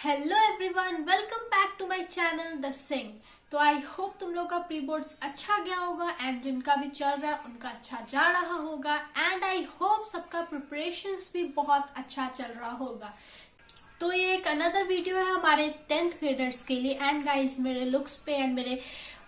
Hello everyone, welcome back to my channel the sing. तो I hope तुम लोग का प्री बोर्ड्स अच्छा गया होगा एंड जिनका भी चल रहा है उनका अच्छा जा रहा होगा एंड आई होप सबका प्रिपरेशंस भी बहुत अच्छा चल रहा होगा। तो ये एक अनदर वीडियो है हमारे 10th ग्रेडर्स के लिए। एंड गाइस, मेरे लुक्स पे एंड मेरे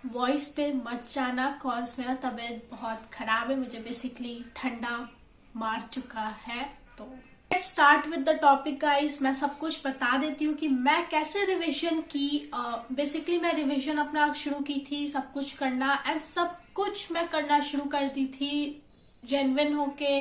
वॉइस पे मत जाना कॉज मेरा तबीयत बहुत खराब है, मुझे बेसिकली ठंडा मार चुका है। तो let's start with the topic guys. मैं सब कुछ बता देती हूँ कि मैं कैसे रिवीजन की। बेसिकली मैं रिवीजन अपना शुरू की थी, सब कुछ करना एंड सब कुछ मैं करना शुरू कर दी थी जेन्युइन होके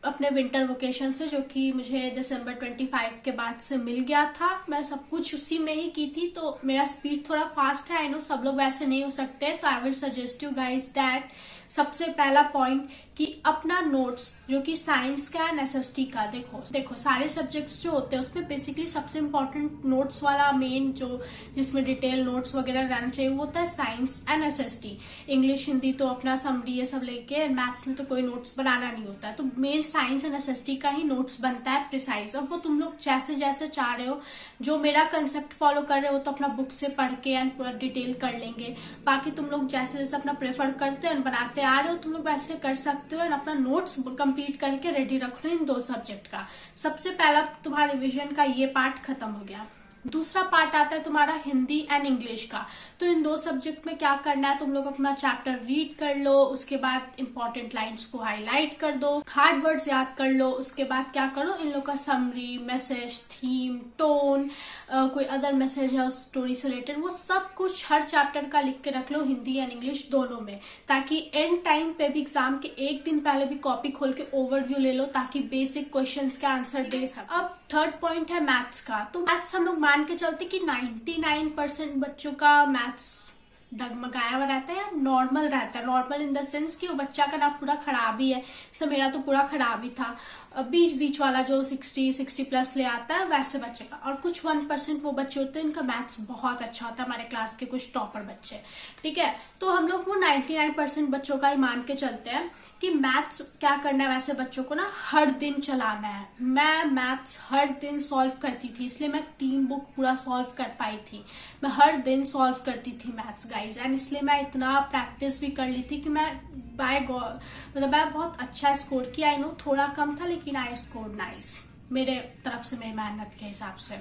अपने विंटर वेकेशन से, जो कि मुझे दिसंबर 25 के बाद से मिल गया था। मैं सब कुछ उसी में ही की थी, तो मेरा स्पीड थोड़ा फास्ट है। आई नो सब लोग वैसे नहीं हो सकते, तो I will suggest you guys that सबसे पहला पॉइंट कि अपना नोट्स जो कि साइंस का एंड एसएसटी का, देखो सारे सब्जेक्ट्स जो होते हैं उसमें बेसिकली सबसे इम्पोर्टेंट नोट्स वाला मेन जो जिसमें डिटेल नोट्स वगैरह रहना चाहिए वो होता है science and SST. English Hindi तो अपना समरी ये सब लेके, मैथ्स में तो कोई नोट्स बनाना नहीं होता है, तो मेन साइंस एंड एसएसटी का ही नोट्स बनता है प्रिसाइज। अब वो तुम लोग जैसे जैसे चाह रहे हो, जो मेरा कंसेप्ट फॉलो कर रहे हो तो अपना बुक से पढ़ के एंड पूरा डिटेल कर लेंगे। बाकी तुम लोग जैसे जैसे अपना प्रेफर करते हो बनाते आ रहे हो तुम लोग वैसे कर सकते हो एंड अपना नोट्स कंप्लीट करके रेडी रख लो इन दो सब्जेक्ट का। सबसे पहला तुम्हारा रिविजन का ये पार्ट खत्म हो गया। दूसरा पार्ट आता है तुम्हारा हिंदी एंड इंग्लिश का। तो इन दो सब्जेक्ट में क्या करना है, तुम लोग अपना चैप्टर रीड कर लो, उसके बाद इंपॉर्टेंट लाइंस को हाईलाइट कर दो, हार्ड वर्ड्स याद कर लो, उसके बाद क्या करो इन लोग का समरी, मैसेज, थीम, टोन, कोई अदर मैसेज है उस स्टोरी से रिलेटेड, वो सब कुछ हर चैप्टर का लिख के रख लो हिंदी एंड इंग्लिश दोनों में, ताकि एंड टाइम पे भी एग्जाम के एक दिन पहले भी कॉपी खोल के ओवरव्यू ले लो ताकि बेसिक क्वेश्चंस के आंसर दे सको। अब थर्ड पॉइंट है मैथ्स का। तो मैथ्स हम लोग मान के चलते कि 99% बच्चों का मैथ्स डगमगाया हुआ रहता है या नॉर्मल रहता है। नॉर्मल इन द सेंस कि वो बच्चा का ना पूरा खराब ही है, जैसे मेरा तो पूरा खराब ही था। बीच बीच वाला जो 60 प्लस ले आता है वैसे बच्चे का, और कुछ 1% वो बच्चे होते हैं इनका मैथ्स बहुत अच्छा होता है, हमारे क्लास के कुछ टॉपर बच्चे, ठीक है। तो हम लोग वो 99% बच्चों का ही मान के चलते हैं कि मैथ्स क्या करना है, वैसे बच्चों को ना हर दिन चलाना है। मैं मैथ्स हर दिन सॉल्व करती थी, इसलिए मैं 3 बुक पूरा सॉल्व कर पाई थी। मैं हर दिन सॉल्व करती थी मैथ्स गाइज, एंड इसलिए मैं इतना प्रैक्टिस भी कर ली थी कि मैं बाय गॉड मतलब मैं बहुत अच्छा स्कोर किया। आई नो थोड़ा कम था लेकिन आई स्कोर नाइस मेरे तरफ से, मेरी मेहनत के हिसाब से।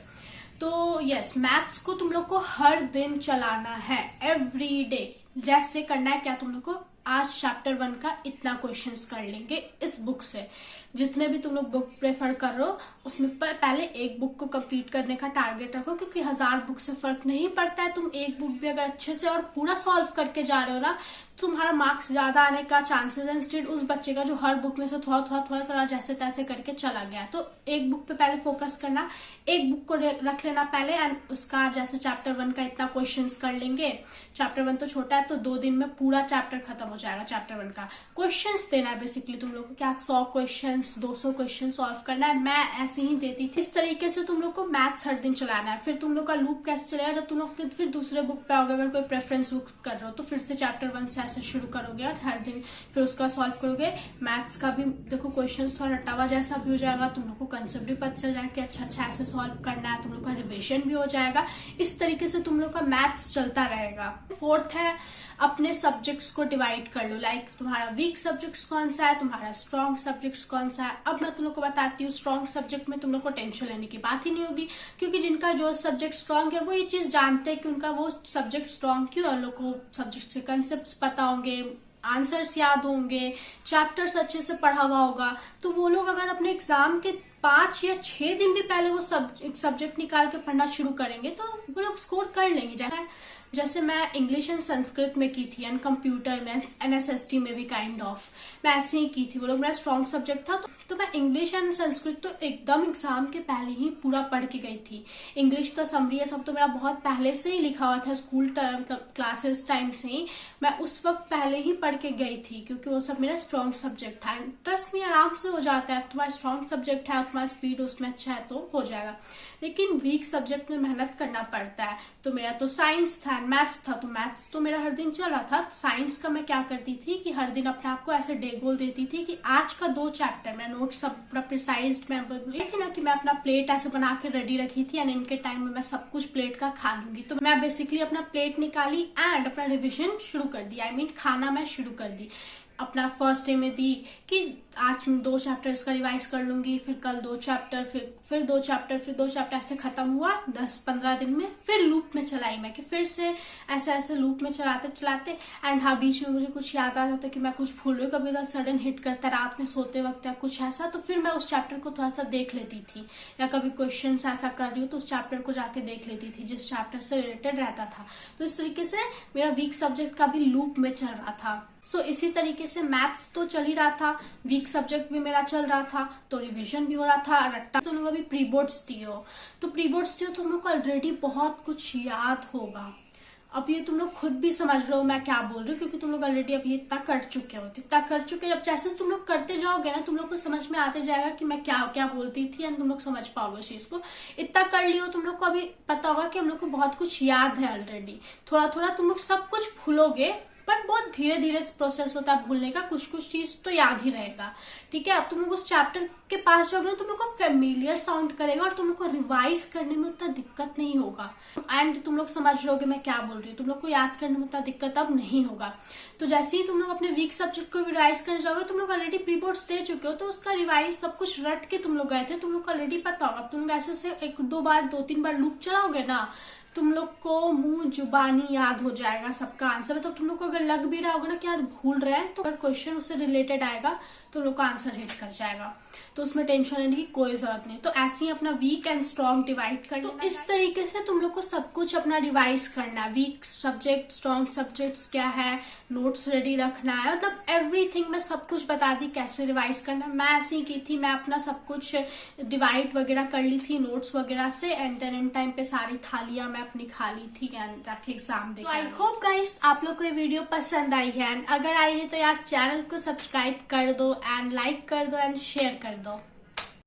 तो यस, मैथ्स को तुम लोग को हर दिन चलाना है, एवरी डे। जैसे करना है क्या, तुम लोग को आज चैप्टर 1 का इतना क्वेश्चंस कर लेंगे इस बुक से। जितने भी तुम लोग बुक प्रेफर कर रहे हो उसमें पहले एक बुक को कंप्लीट करने का टारगेट रखो, क्योंकि 1000 बुक से फर्क नहीं पड़ता है। तुम एक बुक भी अगर अच्छे से और पूरा सॉल्व करके जा रहे हो ना, तुम्हारा मार्क्स ज्यादा आने का चांसेस है इंस्टेड उस बच्चे का जो हर बुक में से थोड़ा जैसे तैसे करके चला गया। तो एक बुक पे पहले फोकस करना, एक बुक को रख लेना पहले एंड उसका जैसे चैप्टर 1 का इतना क्वेश्चंस कर लेंगे। चैप्टर 1 तो छोटा है, तो 2 दिन में पूरा चैप्टर खत्म हो जाएगा। चैप्टर 1 का क्वेश्चंस देना है बेसिकली तुम लोग को, क्या 100 क्वेश्चन 200 क्वेश्चन सॉल्व करना है। मैं ऐसे ही देती थी। इस तरीके से तुम लोग को मैथ्स हर दिन चलाना है। फिर तुम लोग का लूप कैसे चलेगा, जब तुम लोग फिर दूसरे बुक पे आओगे, अगर कोई प्रेफरेंस बुक कर रहे हो तो फिर से चैप्टर 1 से ऐसे शुरू करोगे और हर दिन फिर उसका सॉल्व करोगे। मैथ्स का भी देखो क्वेश्चन थोड़ा रटावा जैसा भी हो जाएगा, तुम लोग को कंसेप्ट भी पता चल जाएगा कि अच्छा ऐसे सॉल्व करना है, तुम लोग का रिविजन भी हो जाएगा। इस तरीके से तुम लोग का मैथ्स चलता रहेगा। फोर्थ है, अपने सब्जेक्ट्स को डिवाइड कर लो। लाइक तुम्हारा वीक सब्जेक्ट्स कौन सा है, तुम्हारा स्ट्रॉन्ग सब्जेक्ट्स कौन सा है। अब मैं तुम लोग को बताती हूँ, स्ट्रॉन्ग सब्जेक्ट में तुम लोग को टेंशन लेने की बात ही नहीं होगी, क्योंकि जिनका जो सब्जेक्ट स्ट्रॉन्ग है वो ये चीज जानते हैं कि उनका वो सब्जेक्ट स्ट्रॉन्ग क्यों है। उन लोग को सब्जेक्ट से कंसेप्ट पता होंगे, आंसर्स याद होंगे, चैप्टर्स अच्छे से पढ़ा हुआ होगा। तो वो लोग अगर अपने एग्जाम के 5 या 6 दिन भी पहले वो सब्जेक्ट निकाल के पढ़ना शुरू करेंगे तो वो लोग स्कोर कर लेंगे। जैसे मैं इंग्लिश एंड संस्कृत में की थी एंड कंप्यूटर में एनएसएसटी में भी काइंड ऑफ मैं ऐसे ही की थी। वो लोग मेरा स्ट्रॉन्ग सब्जेक्ट था, तो मैं इंग्लिश एंड संस्कृत तो एकदम एग्जाम के पहले ही पूरा पढ़ के गई थी। इंग्लिश का समरी है सब तो मेरा बहुत पहले से ही लिखा हुआ था, स्कूल मतलब क्लासेस टाइम से ही मैं उस वक्त पहले ही पढ़ के गई थी, क्योंकि वो सब मेरा स्ट्रॉन्ग सब्जेक्ट था। ट्रस्ट में आराम से हो जाता है, तुम्हारा स्ट्रॉन्ग सब्जेक्ट है, तुम्हारा स्पीड उसमें अच्छा है तो हो जाएगा। लेकिन वीक सब्जेक्ट में मेहनत करना पड़ता है। तो मेरा तो साइंस था, मैथ्स था, तो मैथ्स तो मेरा हर दिन चल रहा था। साइंस का मैं क्या करती थी कि हर दिन अपने आप को ऐसे डे गोल देती थी कि आज का 2 चैप्टर मैं नोट सब पूरा प्रिसाइज मैं थी ना कि मैं अपना प्लेट ऐसे बना के रेडी रखी थी, एंड इनके टाइम में मैं सब कुछ प्लेट का खा लूंगी। तो मैं बेसिकली अपना प्लेट निकाली एंड अपना रिविजन शुरू कर दी, आई मीन खाना मैं शुरू कर दी। अपना फर्स्ट डे में दी कि आज 2 चैप्टर इसका रिवाइज कर लूंगी, फिर कल 2 चैप्टर, फिर 2 चैप्टर, फिर 2 चैप्टर, ऐसे खत्म हुआ 10-15 दिन में। फिर लूप में चलाई मैं कि फिर से ऐसे ऐसे लूप में चलाते चलाते, एंड हाँ बीच में मुझे कुछ याद आ जाता कि मैं कुछ भूल रही हूँ, कभी तो सडन हिट करता रात में सोते वक्त या कुछ ऐसा, तो फिर मैं उस चैप्टर को थोड़ा सा देख लेती थी, या कभी क्वेश्चन ऐसा कर रही हूँ तो उस चैप्टर को जाके देख लेती थी जिस चैप्टर से रिलेटेड रहता था। तो इस तरीके से मेरा वीक सब्जेक्ट का भी लूप में चल रहा था। इसी तरीके से मैथ्स तो चल ही रहा था, वीक सब्जेक्ट भी मेरा चल रहा था, तो रिवीजन भी हो रहा था। रट्टा तुम लोग अभी प्री बोर्ड्स दिए हो, तो प्री बोर्ड्स दिए हो तुम लोग को ऑलरेडी बहुत कुछ याद होगा। अब ये तुम लोग खुद भी समझ रहे हो मैं क्या बोल रही हूँ, क्योंकि तुम लोग ऑलरेडी अब ये इतना कर चुके हो, जब जैसे तुम लोग करते जाओगे ना तुम लोग को समझ में आते जाएगा कि मैं क्या क्या बोलती थी, एंड तुम लोग समझ पाओगे इस चीज को। इतना कर लियो तुम लोग को अभी पता होगा कि हम लोग को बहुत कुछ याद है ऑलरेडी। थोड़ा थोड़ा तुम लोग सब कुछ भूलोगे, पर बहुत धीरे धीरे प्रोसेस होता है भूलने का, कुछ कुछ चीज तो याद ही रहेगा। ठीक है, अब तुम लोग उस चैप्टर के पास जाओगे ना तुम लोग को फेमिलियर साउंड करेगा और तुम लोग को रिवाइज करने में उतना दिक्कत नहीं होगा, एंड तुम लोग समझ लोगे मैं क्या बोल रही हूँ। तुम लोग को याद करने में उतना दिक्कत अब नहीं होगा। तो जैसे ही तुम लोग अपने वीक सब्जेक्ट को रिवाइज करने जाओगे, तुम लोग ऑलरेडी प्री बोर्ड्स दे चुके हो तो उसका रिवाइज सब कुछ रट के तुम लोग गए थे, तुम लोग को ऑलरेडी पता होगा। तुम लोग ऐसे से 1-2 बार 2-3 बार लूप चलाओगे ना, तुम लोग को मुंह जुबानी याद हो जाएगा सबका आंसर। मतलब तुम लोग को अगर लग भी रहा होगा ना कि यार भूल रहे हैं, तो अगर क्वेश्चन उससे रिलेटेड आएगा तो तुम लोग का आंसर हिट कर जाएगा, तो उसमें टेंशन लेने की कोई जरूरत नहीं। तो ऐसे ही अपना वीक एंड स्ट्रॉन्ग डिवाइड कर, तो इस तरीके से तुम लोग को सब कुछ अपना रिवाइज करना है। वीक सब्जेक्ट, स्ट्रॉन्ग सब्जेक्ट्स क्या है, नोट्स रेडी रखना है, मतलब एवरीथिंग मैं सब कुछ बता दी कैसे रिवाइज करना है। मैं ऐसे ही की थी, मैं अपना सब कुछ डिवाइड वगैरह कर ली थी नोट्स वगैरह से, एंड देन इन टाइम पे सारी थालियां मैं अपनी खा ली थी एंड जाके exam they. I hope guys आप लोग को ये वीडियो पसंद आई है, एंड अगर आई है तो यार चैनल को सब्सक्राइब कर दो एंड लाइक कर दो एंड शेयर कर दो।